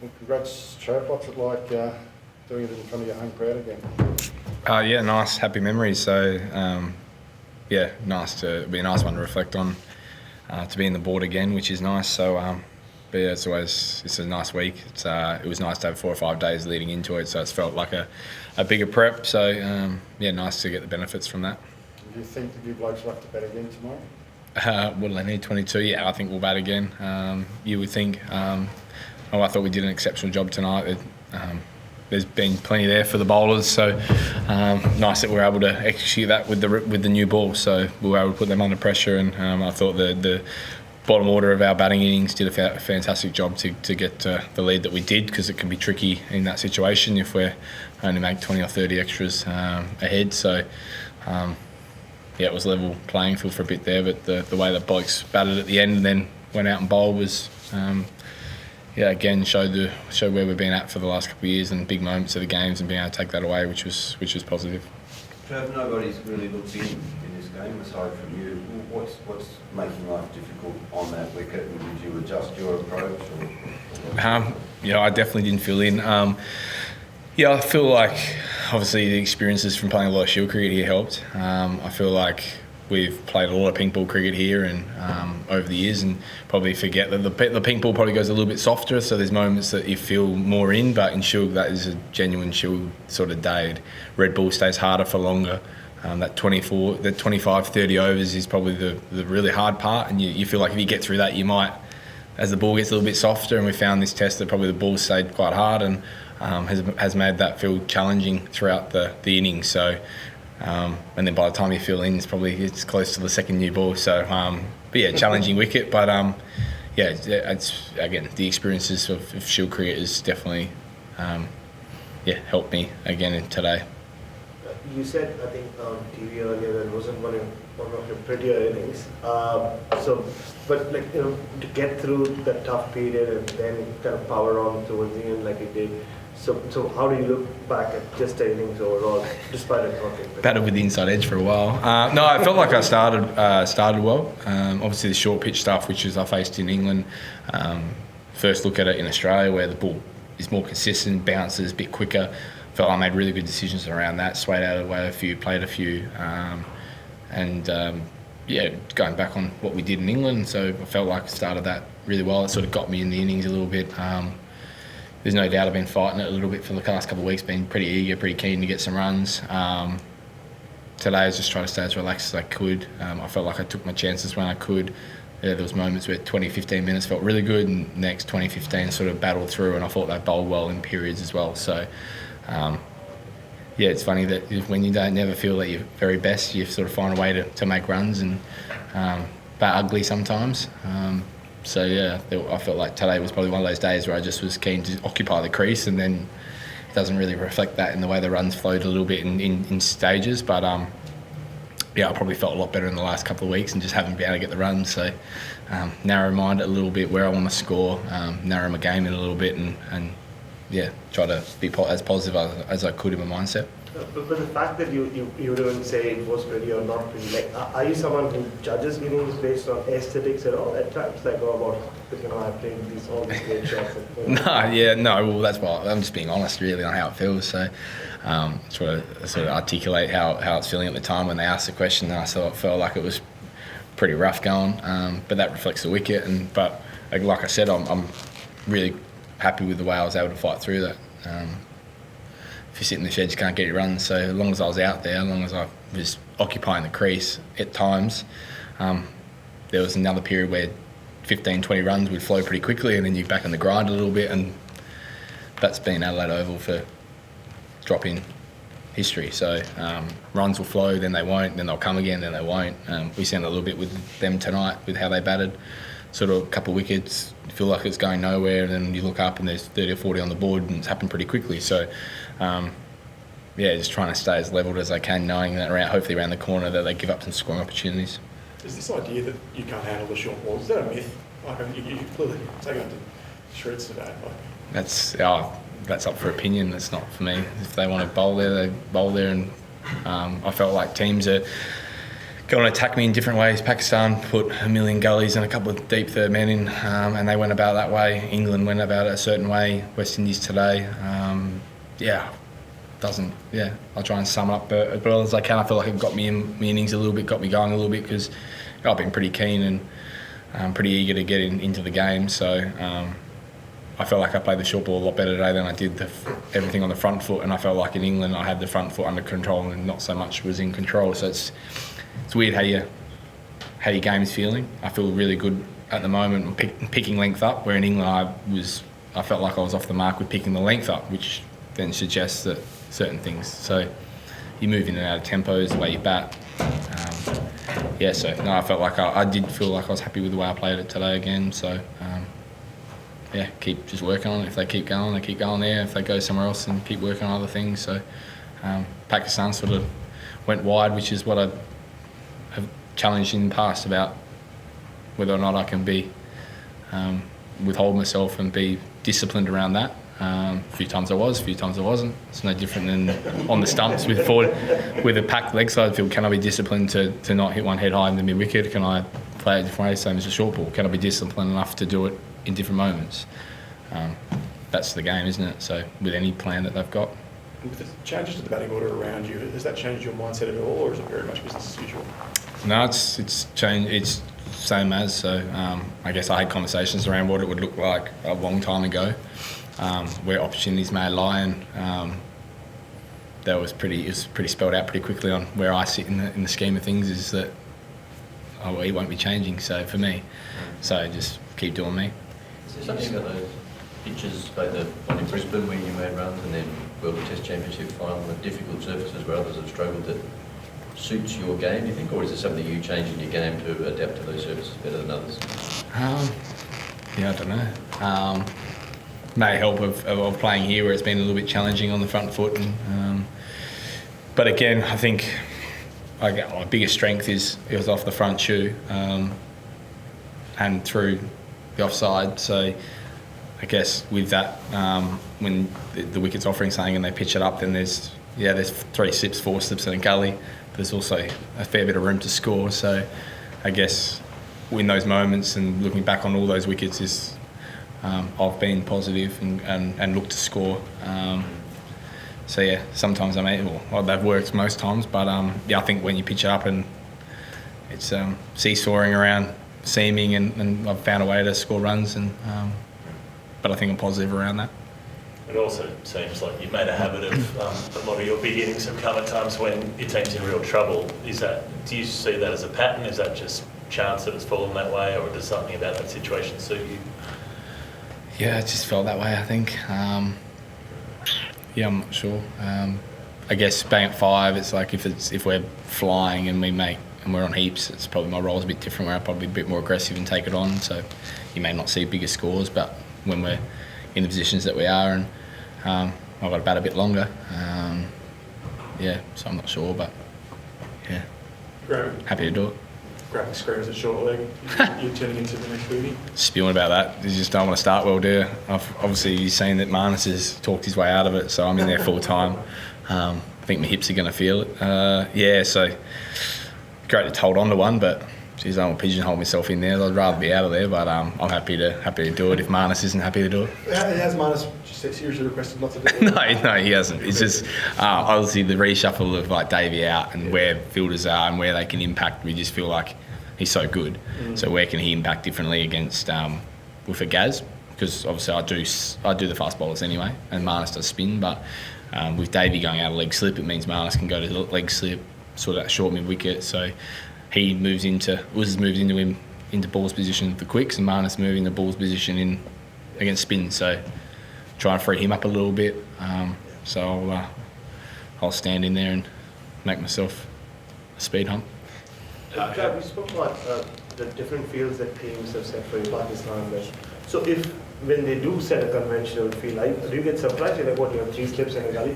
Well, congrats, Trav. What's it like doing it in front of your home crowd again? Yeah, nice, happy memories. So, nice to be a nice one to reflect on, to be in the board again, which is nice. So, but yeah, it's a nice week. It was nice to have 4 or 5 days leading into it, so it's felt like a bigger prep. So, nice to get the benefits from that. Do you think that you blokes will have to bat again tomorrow? What do they need? 22? Yeah, I think we'll bat again. You would think. I thought we did an exceptional job tonight. There's been plenty there for the bowlers, so nice that we're able to execute that with the new ball. So we were able to put them under pressure, and I thought the bottom order of our batting innings did a fantastic job to get the lead that we did, because it can be tricky in that situation if we're only make 20 or 30 extras ahead. So it was level playing field for a bit there, but the way the blokes batted at the end and then went out and bowled was. Again, showed where we've been at for the last couple of years and big moments of the games, and being able to take that away, which was positive. Trav, nobody's really looked in this game aside from you. What's making life difficult on that wicket? Did you adjust your approach? I definitely didn't fill in. I feel like obviously the experiences from playing a lot of Shield cricket here helped. I feel like we've played a lot of pink ball cricket here and over the years, and probably forget that the pink ball probably goes a little bit softer, so there's moments that you feel more in, but in Shield that is a genuine Shield sort of day. Red ball stays harder for longer. That 25, 30 overs is probably the really hard part, and you feel like if you get through that, you might, as the ball gets a little bit softer, and we found this test that probably the ball stayed quite hard and has made that feel challenging throughout the innings. So and then by the time you fill in, it's close to the second new ball. So, challenging wicket. But it's again the experiences of Shield cricket has definitely helped me again today. You said, I think on TV earlier, that it wasn't one of your prettier innings. To get through that tough period and then kind of power on towards the end like it did. So how do you look back at just the innings overall, despite it not being battled with the inside edge for a while. No, I felt like I started well. Obviously the short pitch stuff, which I faced in England. First look at it in Australia, where the ball is more consistent, bounces a bit quicker. Felt I made really good decisions around that. Swayed out of the way a few, played a few, going back on what we did in England. So I felt like I started that really well. It sort of got me in the innings a little bit. There's no doubt I've been fighting it a little bit for the last couple of weeks, been pretty eager, pretty keen to get some runs. Today I was just trying to stay as relaxed as I could. I felt like I took my chances when I could. There was moments where 20, 15 minutes felt really good, and next 20, 15 sort of battled through, and I thought they bowled well in periods as well. So, it's funny that when you don't never feel that you're very best, you sort of find a way to make runs and bat ugly sometimes. I felt like today was probably one of those days where I just was keen to occupy the crease, and then it doesn't really reflect that in the way the runs flowed a little bit in stages. But I probably felt a lot better in the last couple of weeks and just haven't been able to get the runs. So narrow mind it a little bit where I want to score, narrow my game in a little bit, and try to be as positive as I could in my mindset. But the fact that you don't say it was pretty or not pretty, are you someone who judges innings based on aesthetics at all at times? I played all these great shots. Well, that's why I'm just being honest really on how it feels. So sort of articulate how it's feeling at the time when they asked the question, and I sort of felt like it was pretty rough going, but that reflects the wicket. But like I said, I'm really happy with the way I was able to fight through that. If you sit in the sheds, you can't get your runs. So as long as I was out there, as long as I was occupying the crease at times, there was another period where 15, 20 runs would flow pretty quickly, and then you're back on the grind a little bit, and that's been Adelaide Oval for drop-in history. So runs will flow, then they won't, then they'll come again, then they won't. We seen a little bit with them tonight with how they batted. Sort of a couple of wickets, you feel like it's going nowhere, and then you look up and there's 30 or 40 on the board, and it's happened pretty quickly. So, just trying to stay as levelled as I can, knowing that hopefully around the corner that they give up some scoring opportunities. Is this idea that you can't handle the short ball, is that a myth? You clearly taken it to shreds today. That's up for opinion. That's not for me. If they want to bowl there, they bowl there. And I felt like teams are go and attack me in different ways. Pakistan put a million gullies and a couple of deep third men in, and they went about that way. England went about it a certain way. West Indies today, I'll try and sum it up as well as I can. I feel like it got me in my innings a little bit, got me going a little bit, because I've been pretty keen and pretty eager to get into the game. So I felt like I played the short ball a lot better today than I did everything on the front foot, and I felt like in England I had the front foot under control and not so much was in control. So it's weird how your game's feeling. I feel really good at the moment picking length up, where in England I felt like I was off the mark with picking the length up, which then suggests that certain things. So you move in and out of tempos, the way you bat. I felt like I did feel like I was happy with the way I played it today again. So keep just working on it. If they keep going, they keep going there. If they go somewhere else, and keep working on other things. So Pakistan sort of went wide, which is what I have challenged in the past about whether or not I can withhold myself and be disciplined around that. A few times I was, a few times I wasn't. It's no different than on the stumps with a packed leg side field. Can I be disciplined to not hit one head high in the mid-wicket? Can I play it a different way, same as a short ball? Can I be disciplined enough to do it in different moments? That's the game, isn't it? So with any plan that they've got. With the changes to the batting order around you, has that changed your mindset at all, or is it very much business as usual? No, it's changed. It's same as. So I guess I had conversations around what it would look like a long time ago. Where opportunities may lie, and it was pretty spelled out pretty quickly on where I sit in the scheme of things, is that he won't be changing. So for me, just keep doing me. Is there something about those pitches, like the one in Brisbane where you made runs, and then World Test Championship final, the difficult surfaces where others have struggled, that suits your game, do you think, or is there something you change in your game to adapt to those surfaces better than others? I don't know. May help of playing here where it's been a little bit challenging on the front foot, but again, I think my biggest strength is off the front shoe and through the offside. So I guess with that, when the wicket's offering something and they pitch it up, then there's 3 slips, 4 slips and a gully. There's also a fair bit of room to score. So I guess in those moments and looking back on all those wickets is I've been positive and looked to score. Sometimes they've worked most times, but I think when you pitch it up and it's seesawing around seaming, and I've found a way to score runs, but I think I'm positive around that. It also seems like you've made a habit of a lot of your big innings have come at times when your team's in real trouble. Do you see that as a pattern? Is that just chance that it's fallen that way, or does something about that situation suit you? Yeah, it just felt that way, I think. I'm not sure. I guess being at 5, it's like if we're flying and we're on heaps, it's probably my role's a bit different, where I'll probably be a bit more aggressive and take it on. So you may not see bigger scores, but when we're in the positions that we are, and I've got to bat a bit longer. So I'm not sure, but happy to do it. Grabbing screens at short leg, you're turning into the next movie. Spewing about that. You just don't want to start well, do you? Obviously, you've seen that Marnus has talked his way out of it, so I'm in there full time. I think my hips are going to feel it. So great to hold on to one, but geez, I don't want to pigeonhole myself in there. I'd rather be out of there, but I'm happy to do it if Marnus isn't happy to do it. Has Marnus seriously requested not to do it? No, he hasn't. It's just obviously the reshuffle of like Davey out and where fielders are and where they can impact. We just feel like he's so good. So where can he impact differently against with a Gaz? Because obviously I do the fast bowlers anyway, and Marnus does spin. But with Davey going out of leg slip, it means Marnus can go to the leg slip, sort of that short mid wicket. So he moves into ball's position with the quicks, and Marnus moving the ball's position in against spin. So try and free him up a little bit. So I'll stand in there and make myself a speed hump. Trav, we spoke about the different fields that teams have set for Pakistan. So when they do set a conventional field, do you get surprised? You're like, what, you have 3 slips and a gully?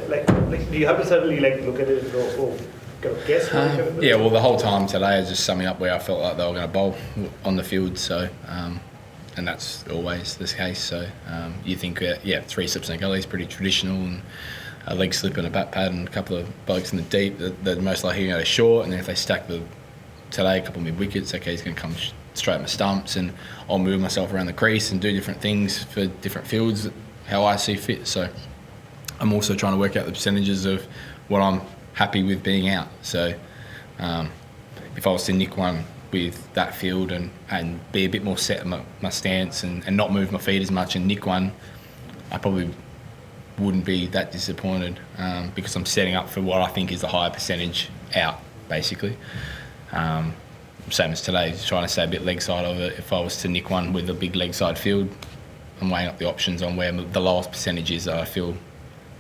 Like, do you have to suddenly look at it and go, kind of guess? Well, the whole time today is just summing up where I felt like they were going to bowl on the field. So, and that's always the case. So you think, 3 slips and a gully is pretty traditional, a leg slip and a bat pad and a couple of blokes in the deep, they're most likely going to go short. And then if they stack today a couple of mid wickets, okay, he's going to come straight at my stumps, and I'll move myself around the crease and do different things for different fields how I see fit. So I'm also trying to work out the percentages of what I'm happy with being out. So if I was to nick one with that field and be a bit more set in my stance and not move my feet as much and nick one, I probably wouldn't be that disappointed because I'm setting up for what I think is the higher percentage out, basically. Same as today, trying to stay a bit leg side of it. If I was to nick one with a big leg side field, I'm weighing up the options on where the lowest percentage is that I feel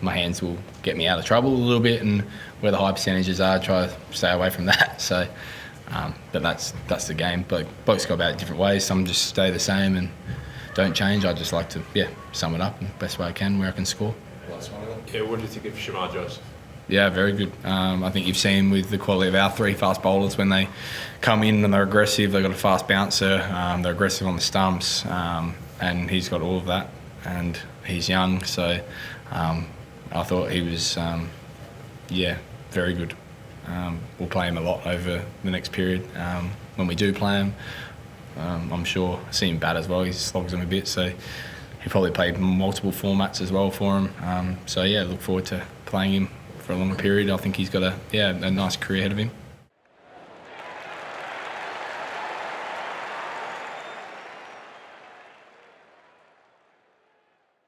my hands will get me out of trouble a little bit, and where the high percentages are, try to stay away from that. So, but that's the game. But blokes go about it different ways. Some just stay the same and don't change. I just like to sum it up in the best way I can where I can score. Yeah, what do you think of Shamar Joseph? Yeah, very good. I think you've seen with the quality of our 3 fast bowlers, when they come in and they're aggressive, they've got a fast bouncer, they're aggressive on the stumps, and he's got all of that, and he's young, so I thought he was, very good. We'll play him a lot over the next period. When we do play him, I'm sure, I see him bat as well, he slogs him a bit, so he'll probably play multiple formats as well for him. Look forward to playing him for a longer period. I think he's got a nice career ahead of him.